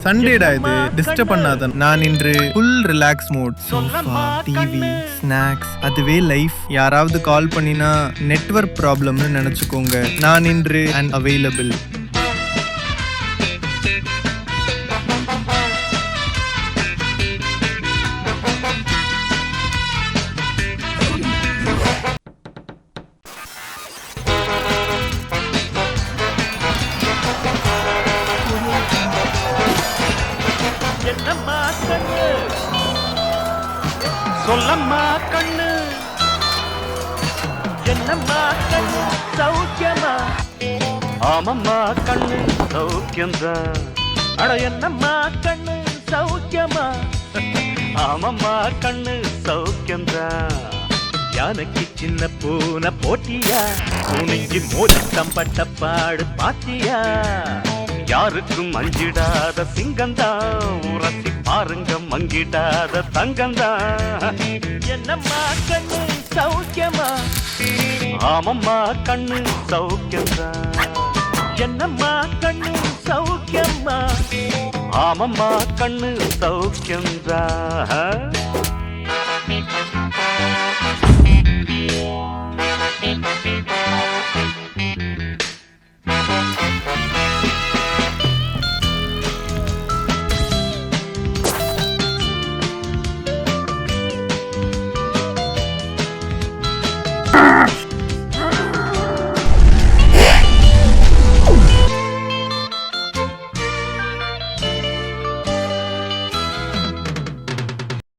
சண்டேடா இது, டிஸ்டர்ப் பண்ணாத. நான் இன்று full relax mode. Sofa, TV, snacks, அதுவே லைஃப். யாராவது கால் பண்ணினா நெட்வொர்க் ப்ராப்ளம்னு நினைச்சுக்கோங்க. நான் இன்று அவைலபிள். என்னம்மா கண்ணு சொல்லம்மா கண்ணு, என்னம்மா கண்ணு சௌக்கியமா? ஆமம்மா கண்ணு சௌக்கியம்தான். அட என்னம்மா கண்ணு சௌக்கியமா? ஆமம்மா கண்ணு சௌக்கியம்தான். யானைக்கு சின்ன பூனை போட்டியா, துணிஞ்சு மோதி தம்பட்ட பாடு பாத்தியா? யாருக்கும் அஞ்சிடாத சிங்கந்தான், உரசி பாருங்க மங்கிடாத தங்கந்தான். என்னம்மா கண்ணு சௌக்கியமா? ஆமம்மா கண்ணு சௌக்கியம்தான். என்னம்மா கண்ணு சௌக்கியமா? ஆமம்மா கண்ணு சௌக்கியம்தான்.